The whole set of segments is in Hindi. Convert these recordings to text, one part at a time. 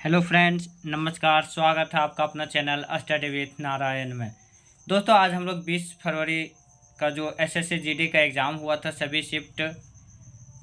हेलो फ्रेंड्स, नमस्कार। स्वागत है आपका अपना चैनल स्टडी विथ नारायण में। दोस्तों, आज हम लोग 20 फरवरी का जो एसएससी जीडी का एग्ज़ाम हुआ था, सभी शिफ्ट,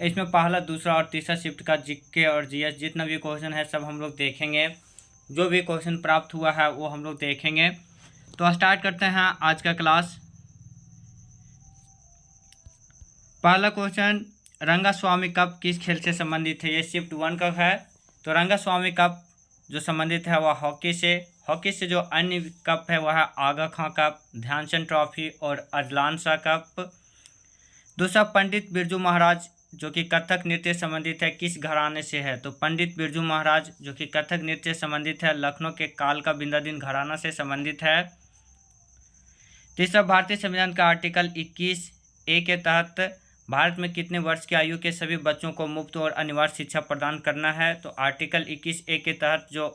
इसमें पहला, दूसरा और तीसरा शिफ्ट का जीके और जीएस जितना भी क्वेश्चन है सब हम लोग देखेंगे। जो भी क्वेश्चन प्राप्त हुआ है वो हम लोग देखेंगे। तो स्टार्ट करते हैं आज का क्लास। पहला क्वेश्चन, रंगास्वामी कप किस खेल से संबंधित है? ये शिफ्ट 1 का है। तो रंगास्वामी कप जो संबंधित है वह हॉकी से। हॉकी से जो अन्य कप है वह है आगा खां कप, ध्यानचंद ट्रॉफी और अजलान शाह कप। दूसरा, पंडित बिरजू महाराज जो कि कथक नृत्य संबंधित है किस घराने से है? तो पंडित बिरजू महाराज जो कि कथक नृत्य संबंधित है लखनऊ के कालका बिंदादीन घराना से संबंधित है। तीसरा, भारतीय संविधान का आर्टिकल 21A के तहत भारत में कितने वर्ष की आयु के सभी बच्चों को मुफ्त और अनिवार्य शिक्षा प्रदान करना है? तो आर्टिकल 21A के तहत जो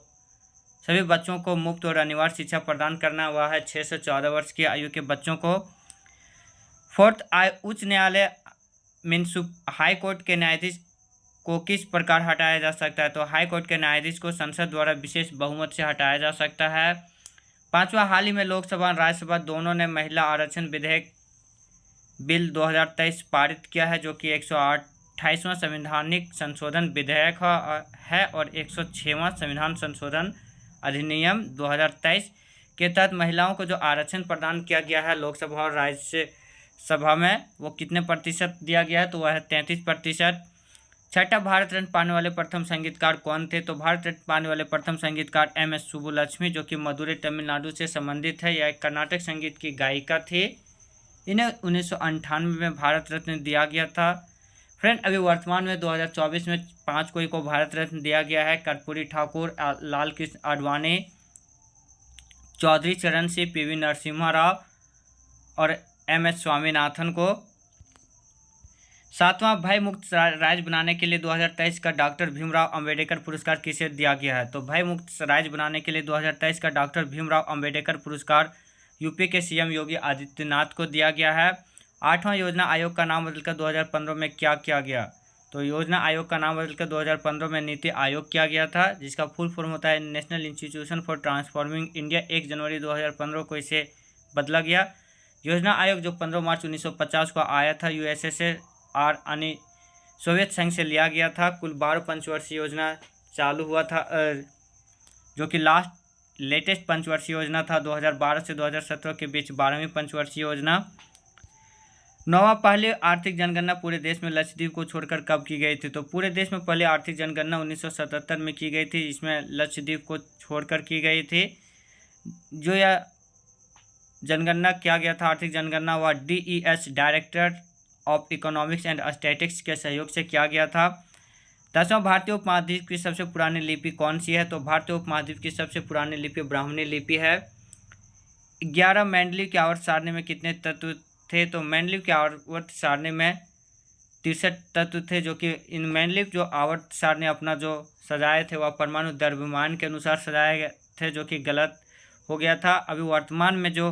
सभी बच्चों को मुफ्त और अनिवार्य शिक्षा प्रदान करना वह है 6 से 14 वर्ष की आयु के बच्चों को। फोर्थ, उच्च न्यायालय मीन्स हाई कोर्ट के न्यायाधीश को किस प्रकार हटाया जा सकता है? तो हाई कोर्ट के न्यायाधीश को संसद द्वारा विशेष बहुमत से हटाया जा सकता है। पांचवा, हाल ही में लोकसभा और राज्यसभा दोनों ने महिला आरक्षण विधेयक बिल 2023 पारित किया है, जो कि 128वां संवैधानिक संशोधन विधेयक है और 106वां संविधान संशोधन अधिनियम 2023 के तहत महिलाओं को जो आरक्षण प्रदान किया गया है लोकसभा और राज्यसभा में, वो कितने प्रतिशत दिया गया है? तो वह है 33%। छठा, भारत रत्न पाने वाले प्रथम संगीतकार कौन थे? तो भारत रत्न पाने वाले प्रथम संगीतकार MS सुब्बुलक्ष्मी, जो कि मदुरै तमिलनाडु से संबंधित है। यह कर्नाटक संगीत की गायिका थी। इन्हें 1998 में भारत रत्न दिया गया था। फ्रेंड, अभी वर्तमान में 2024 में 5 कोई को भारत रत्न दिया गया है। कर्पूरी ठाकुर, लाल कृष्ण आडवाणी, चौधरी चरण सिंह, PV नरसिम्हा राव और MS स्वामीनाथन को। सातवां, भय मुक्त राज्य बनाने के लिए 2023 का डॉक्टर भीमराव अंबेडकर पुरस्कार किसे दिया गया है? तो भय मुक्त राज्य बनाने के लिए 2023 का डॉक्टर भीमराव अंबेडकर पुरस्कार यूपी के CM योगी आदित्यनाथ को दिया गया है। आठवां, योजना आयोग का नाम बदलकर 2015 में क्या किया गया? तो योजना आयोग का नाम बदलकर 2015 में नीति आयोग किया गया था, जिसका फुल फॉर्म होता है national institution for transforming India. 1 जनवरी 2015 को इसे बदला गया। योजना आयोग जो 15 मार्च 1950 को आया था USSR यानी सोवियत संघ से लिया गया था। कुल 12 पंचवर्षीय योजना चालू हुआ था, जो कि लेटेस्ट पंचवर्षीय योजना था 2012 से 2017 के बीच 12वीं पंचवर्षीय योजना। नौवां, पहली आर्थिक जनगणना पूरे देश में लक्षद्वीप को छोड़कर कब की गई थी? तो पूरे देश में पहली आर्थिक जनगणना 1977 में की गई थी, इसमें लक्षद्वीप को छोड़कर की गई थी। जो यह जनगणना किया गया था, आर्थिक जनगणना, वह DES director of economics and statistics के सहयोग से किया गया था। 10वां, भारतीय उपमहाद्वीप की सबसे पुरानी लिपि कौन सी है? तो भारतीय उपमहाद्वीप की सबसे पुरानी लिपि ब्राह्मणी लिपि है। 11, मेंडलीव की आवर्त सारणी में कितने तत्व थे? तो मेंडलीव की आवर्त सारणी में 63 तत्व थे, जो कि इन मेंडलीव जो आवर्त सारणी अपना जो सजाए थे वह परमाणु द्रव्यमान के अनुसार सजाए गए थे, जो कि गलत हो गया था। अभी वर्तमान में जो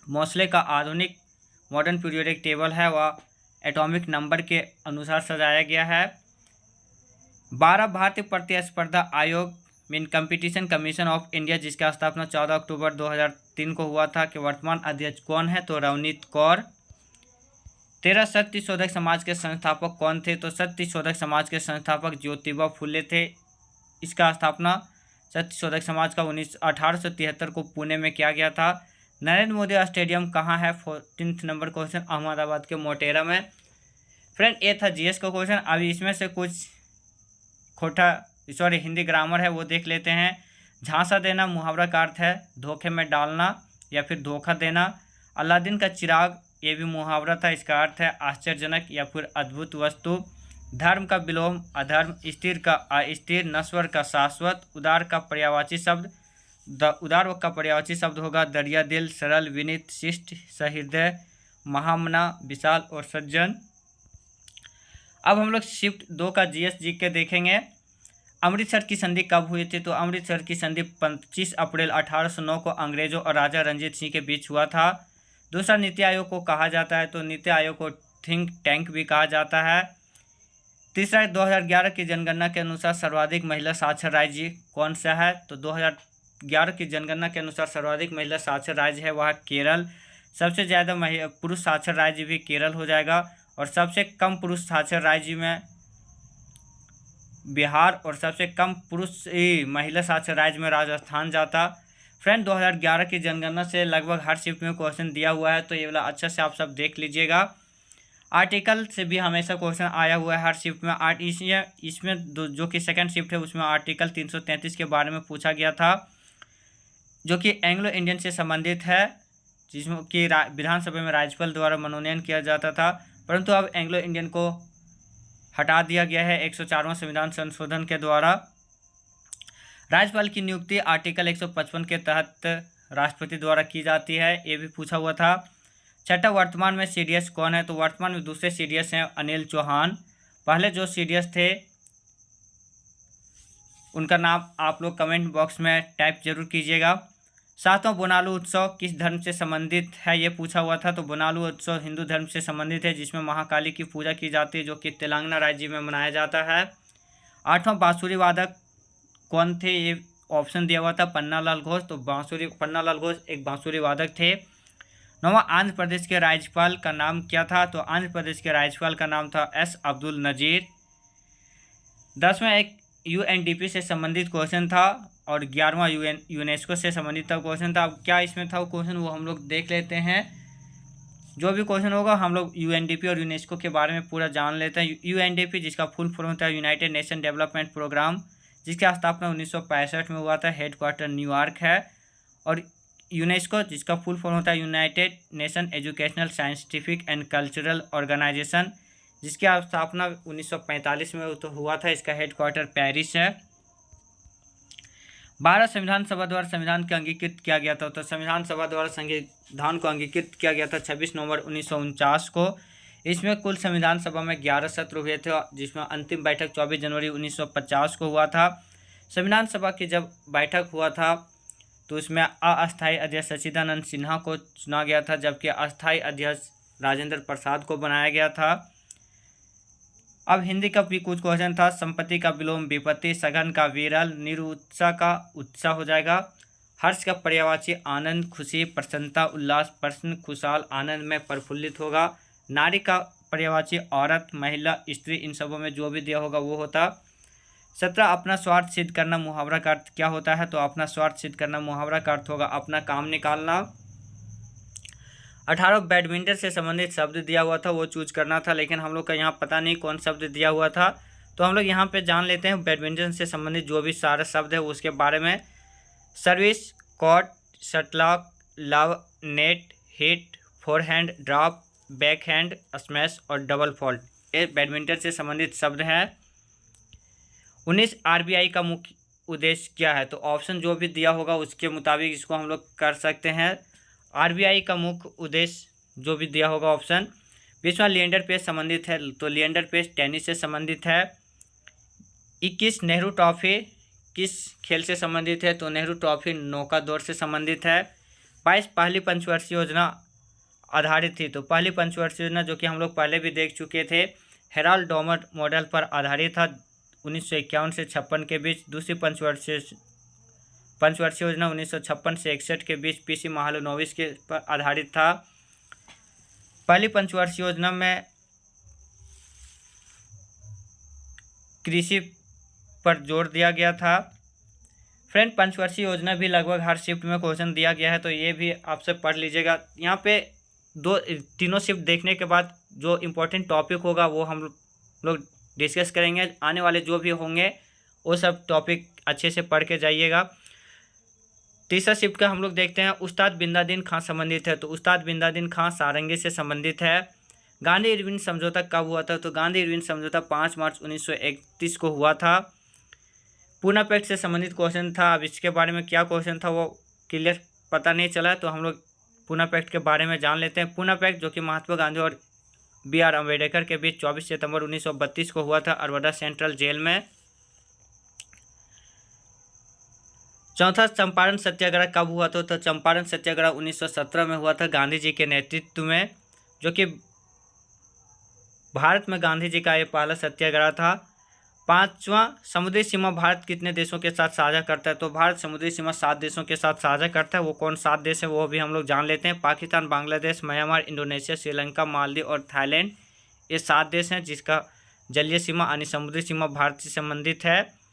मोस्ले का आधुनिक मॉडर्न पीरियोडिक टेबल है वह एटॉमिक नंबर के अनुसार सजाया गया है। 12, भारतीय प्रतिस्पर्धा आयोग mean competition commission of India, जिसका स्थापना 14 अक्टूबर 2003 को हुआ था, कि वर्तमान अध्यक्ष कौन है? तो रवनीत कौर। 13, सत्य शोधक समाज के संस्थापक कौन थे? तो सत्य शोधक समाज के संस्थापक ज्योतिबा फुले थे। इसका स्थापना सत्य शोधक समाज का 1873 को पुणे में किया गया था। नरेंद्र मोदी स्टेडियम कहाँ है? 14 नंबर क्वेश्चन, अहमदाबाद के मोटेरा में। फ्रेंड, ये था GS का क्वेश्चन। अभी इसमें से कुछ हिंदी ग्रामर है वो देख लेते हैं। झांसा देना मुहावरा का अर्थ है धोखे में डालना या फिर धोखा देना। अलादीन का चिराग, ये भी मुहावरा था, इसका अर्थ है आश्चर्यजनक या फिर अद्भुत वस्तु। धर्म का विलोम अधर्म, स्थिर का अस्थिर, नश्वर का शाश्वत। उदार का पर्यायवाची शब्द उदार का पर्यायवाची शब्द होगा दरिया दिल, सरल, विनीत, शिष्ट, सहृदय, महामना, विशाल और सज्जन। अब हम लोग शिफ्ट 2 का GS GK देखेंगे। अमृतसर की संधि कब हुई थी? तो अमृतसर की संधि 25 अप्रैल 1809 को अंग्रेजों और राजा रंजीत सिंह के बीच हुआ था। दूसरा, नीति आयोग को कहा जाता है? तो नीति आयोग को थिंक टैंक भी कहा जाता है। तीसरा, 2011 की जनगणना के अनुसार सर्वाधिक महिला साक्षर राज्य कौन सा है? तो 2011 की जनगणना के अनुसार सर्वाधिक महिला साक्षर राज्य है वह केरल। सबसे ज़्यादा पुरुष साक्षर राज्य भी केरल हो जाएगा, और सबसे कम पुरुष साक्षर राज्य में बिहार, और सबसे कम महिला साक्षर राज्य में राजस्थान जाता। फ्रेंड, 2011 की जनगणना से लगभग हर शिफ्ट में क्वेश्चन दिया हुआ है, तो ये वाला अच्छे से आप सब देख लीजिएगा। आर्टिकल से भी हमेशा क्वेश्चन आया हुआ है हर शिफ्ट में। इसमें जो कि सेकंड शिफ्ट है उसमें आर्टिकल 333 के बारे में पूछा गया था, जो कि एंग्लो इंडियन से संबंधित है, जिसमें कि विधानसभा में राज्यपाल द्वारा मनोनयन किया जाता था, परंतु अब एंग्लो इंडियन को हटा दिया गया है 104वां संविधान संशोधन के द्वारा। राज्यपाल की नियुक्ति आर्टिकल 155 के तहत राष्ट्रपति द्वारा की जाती है, ये भी पूछा हुआ था। छठा, वर्तमान में सीडीएस कौन है? तो वर्तमान में दूसरे सीडीएस हैं अनिल चौहान। पहले जो सीडीएस थे उनका नाम आप लोग कमेंट बॉक्स में टाइप जरूर कीजिएगा। सातवां, बोनालू उत्सव किस धर्म से संबंधित है? ये पूछा हुआ था। तो बोनालू उत्सव हिंदू धर्म से संबंधित है, जिसमें महाकाली की पूजा की जाती है, जो कि तेलंगाना राज्य में मनाया जाता है। आठवां, बांसुरी वादक कौन थे? ये ऑप्शन दिया हुआ था पन्नालाल घोष। तो पन्नालाल घोष एक बांसुरी वादक थे। नौवां, आंध्र प्रदेश के राज्यपाल का नाम क्या था? तो आंध्र प्रदेश के राज्यपाल का नाम था एस अब्दुल नजीर। 10वां, एक यूएनडीपी से संबंधित क्वेश्चन था, और 11वां यूनेस्को से संबंधित क्वेश्चन था। अब क्या इसमें था वो क्वेश्चन, वो हम लोग देख लेते हैं। जो भी क्वेश्चन होगा हम लोग यूएनडीपी और यूनेस्को के बारे में पूरा जान लेते हैं। यूएनडीपी जिसका फुल फॉर्म होता है यूनाइटेड नेशन डेवलपमेंट प्रोग्राम, जिसकी स्थापना 1965 में हुआ था, हेडक्वार्टर न्यूयॉर्क है। और यूनेस्को जिसका फुल फॉर्म होता है United Nation Educational Scientific and Cultural Organization, जिसकी स्थापना 1945 में तो हुआ था, इसका हेडक्वार्टर पेरिस है। 12, संविधान सभा द्वारा संविधान को अंगीकृत किया गया था। तो संविधान सभा द्वारा संविधान को अंगीकृत किया गया था 26 नवंबर 1949 को। इसमें कुल संविधान सभा में 11 सत्र हुए थे, जिसमें अंतिम बैठक 24 जनवरी 1950 को हुआ था। संविधान सभा की जब बैठक हुआ था तो उसमें अस्थायी अध्यक्ष सच्चिदानंद सिन्हा को चुना गया था, जबकि अस्थायी अध्यक्ष राजेंद्र प्रसाद को बनाया गया था। अब हिंदी का भी कुछ क्वेश्चन था। संपत्ति का विलोम विपत्ति, सघन का विरल, निरुत्साह का उत्साह हो जाएगा। हर्ष का पर्यायवाची आनंद, खुशी, प्रसन्नता, उल्लास, प्रसन्न, खुशहाल, आनंद में प्रफुल्लित होगा। नारी का पर्यायवाची औरत, महिला, स्त्री, इन सबों में जो भी दिया होगा वो होता। 17, अपना स्वार्थ सिद्ध करना मुहावरा का अर्थ क्या होता है? तो अपना स्वार्थ सिद्ध करना मुहावरा का अर्थ होगा अपना काम निकालना। 18, बैडमिंटन से संबंधित शब्द दिया हुआ था, वो चूज करना था, लेकिन हम लोग का यहाँ पता नहीं कौन शब्द दिया हुआ था, तो हम लोग यहाँ पे जान लेते हैं बैडमिंटन से संबंधित जो भी सारे शब्द है उसके बारे में। Service, court, shuttlecock, love, net, hit, forehand, drop, backhand, smash और डबल फॉल्ट, ये बैडमिंटन से संबंधित शब्द हैं। 19, आरबीआई का मुख्य उद्देश्य क्या है? तो ऑप्शन जो भी दिया होगा उसके मुताबिक इसको हम लोग कर सकते हैं। आरबीआई का मुख्य उद्देश्य जो भी दिया होगा ऑप्शन। 20वां, लिएंडर पेस संबंधित है, तो लिएंडर पेस टेनिस से संबंधित है। 21, नेहरू ट्रॉफी किस खेल से संबंधित है? तो नेहरू ट्रॉफी नौका दौड़ से संबंधित है। 22, पहली पंचवर्षीय योजना आधारित थी, तो पहली पंचवर्षीय योजना जो कि हम लोग पहले भी देख चुके थे, हेराल्ड डॉमर मॉडल पर आधारित था 1951 से 56 के बीच। दूसरी पंचवर्षीय योजना 1956 से 61 के बीच पीसी महालनोबिस के पर आधारित था। पहली पंचवर्षीय योजना में कृषि पर जोर दिया गया था। फ्रेंड, पंचवर्षीय योजना भी लगभग हर शिफ्ट में क्वेश्चन दिया गया है, तो ये भी आपसे पढ़ लीजिएगा। यहाँ पे तीनों शिफ्ट देखने के बाद जो इम्पोर्टेंट टॉपिक होगा वो हम लोग डिस्कस करेंगे। आने वाले जो भी होंगे वो सब टॉपिक अच्छे से पढ़ के जाइएगा। तीसरा शिफ्ट का हम लोग देखते हैं, उस्ताद बिंदादीन खां संबंधित है, तो उस्ताद बिंदादीन खां सारंगी से संबंधित है। गांधी इरविन समझौता कब हुआ था? तो गांधी इरविन समझौता 5 मार्च 1931 को हुआ था। पूना पैक्ट से संबंधित क्वेश्चन था। अब इसके बारे में क्या क्वेश्चन था वो क्लियर पता नहीं चला, तो हम लोग पूना पैक्ट के बारे में जान लेते हैं। पूना पैक्ट जो कि महात्मा गांधी और BR अम्बेडकर के बीच 24 सितंबर 1932 को हुआ था अरवदा सेंट्रल जेल में। चौथा, चंपारण सत्याग्रह कब हुआ था? तो चंपारण सत्याग्रह 1917 में हुआ था गांधी जी के नेतृत्व में, जो कि भारत में गांधी जी का ये पहला सत्याग्रह था। 5वां, समुद्री सीमा भारत कितने देशों के साथ साझा करता है? तो भारत समुद्री सीमा 7 देशों के साथ साझा करता है। वो कौन 7 देश है वो भी हम लोग जान लेते हैं। पाकिस्तान, बांग्लादेश, म्यांमार, इंडोनेशिया, श्रीलंका, मालदीव और थाईलैंड, ये 7 देश हैं जिसका जलीय सीमा यानी समुद्री सीमा भारत से संबंधित है।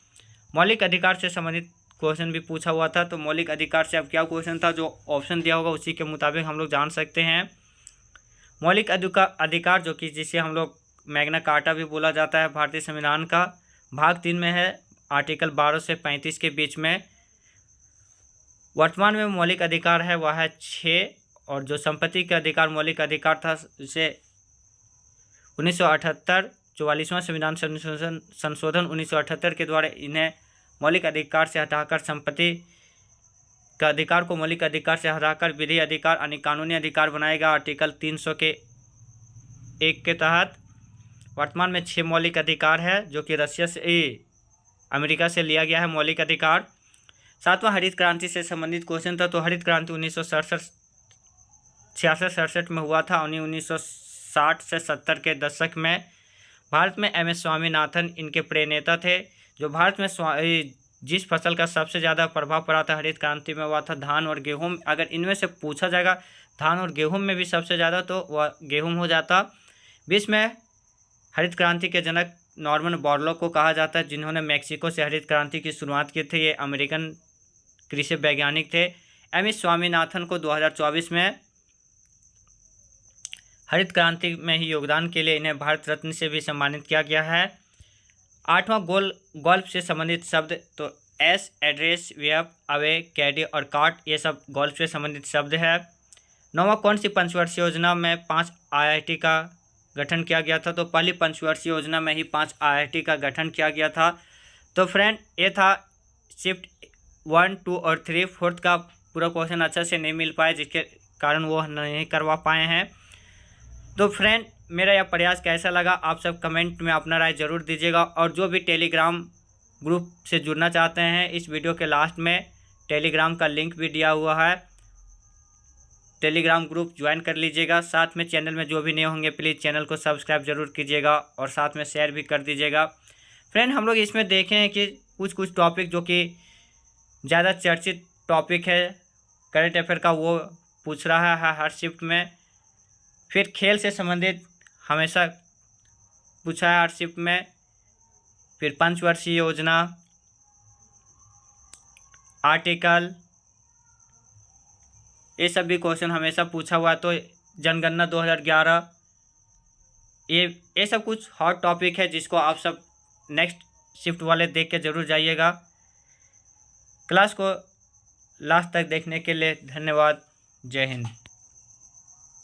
मौलिक अधिकार से संबंधित क्वेश्चन भी पूछा हुआ था। तो मौलिक अधिकार से अब क्या क्वेश्चन था, जो ऑप्शन दिया होगा उसी के मुताबिक हम लोग जान सकते हैं। मौलिक अधिकार जो कि जिसे हम लोग मैग्ना कार्टा भी बोला जाता है भारतीय संविधान का, भाग 3 में है, आर्टिकल 12 से 35 के बीच में। वर्तमान में मौलिक अधिकार है वह है 6, और जो संपत्ति का अधिकार मौलिक अधिकार था उसे 1978 44वां संविधान संशोधन 1978 के द्वारा इन्हें मौलिक अधिकार से हटाकर संपत्ति का अधिकार को मौलिक अधिकार से हटाकर विधि अधिकार यानी कानूनी अधिकार बनाएगा आर्टिकल 300 के 1 के तहत। वर्तमान में 6 मौलिक अधिकार है जो कि रशिया से अमेरिका से लिया गया है मौलिक अधिकार। 7वां हरित क्रांति से संबंधित क्वेश्चन था। तो हरित क्रांति 1966 में हुआ था। 1960 से 70 के दशक में भारत में MS स्वामीनाथन इनके प्रेरणा थे। जो भारत में जिस फसल का सबसे ज़्यादा प्रभाव पड़ा था हरित क्रांति में वह था धान और गेहूँ। अगर इनमें से पूछा जाएगा धान और गेहूँ में भी सबसे ज़्यादा तो वह गेहूँ हो जाता। विश्व में हरित क्रांति के जनक नॉर्मन बोरलॉग को कहा जाता है, जिन्होंने मैक्सिको से हरित क्रांति की शुरुआत की थी। ये अमेरिकन कृषि वैज्ञानिक थे। MS स्वामीनाथन को 2024 में हरित क्रांति में ही योगदान के लिए इन्हें भारत रत्न से भी सम्मानित किया गया है। 8वां गोल्फ से संबंधित शब्द, तो एस, एड्रेस, वेब, अवे, कैडी और कार्ट, ये सब गोल्फ से संबंधित शब्द है। 9वां कौन सी पंचवर्षीय योजना में 5 IIT का गठन किया गया था? तो पहली पंचवर्षीय योजना में ही 5 IIT का गठन किया गया था। तो फ्रेंड ये था शिफ्ट 1, 2 और 3। 4th का पूरा क्वेश्चन अच्छा से नहीं मिल पाया जिसके कारण वो नहीं करवा पाए हैं। तो फ्रेंड मेरा यह प्रयास कैसा लगा आप सब कमेंट में अपना राय ज़रूर दीजिएगा। और जो भी टेलीग्राम ग्रुप से जुड़ना चाहते हैं इस वीडियो के लास्ट में टेलीग्राम का लिंक भी दिया हुआ है, टेलीग्राम ग्रुप ज्वाइन कर लीजिएगा। साथ में चैनल में जो भी नए होंगे प्लीज़ चैनल को सब्सक्राइब जरूर कीजिएगा और साथ में शेयर भी कर दीजिएगा। फ्रेंड हम लोग इसमें देखें हैं कि कुछ टॉपिक जो कि ज़्यादा चर्चित टॉपिक है करंट अफेयर का वो पूछ रहा है हर शिफ्ट में। फिर खेल से संबंधित हमेशा पूछा है हर शिफ्ट में। फिर पंचवर्षीय योजना, आर्टिकल, ये सब भी क्वेश्चन हमेशा पूछा हुआ। तो जनगणना 2011, ये सब कुछ हॉट टॉपिक है जिसको आप सब नेक्स्ट शिफ्ट वाले देख के ज़रूर जाइएगा। क्लास को लास्ट तक देखने के लिए धन्यवाद। जय हिंद।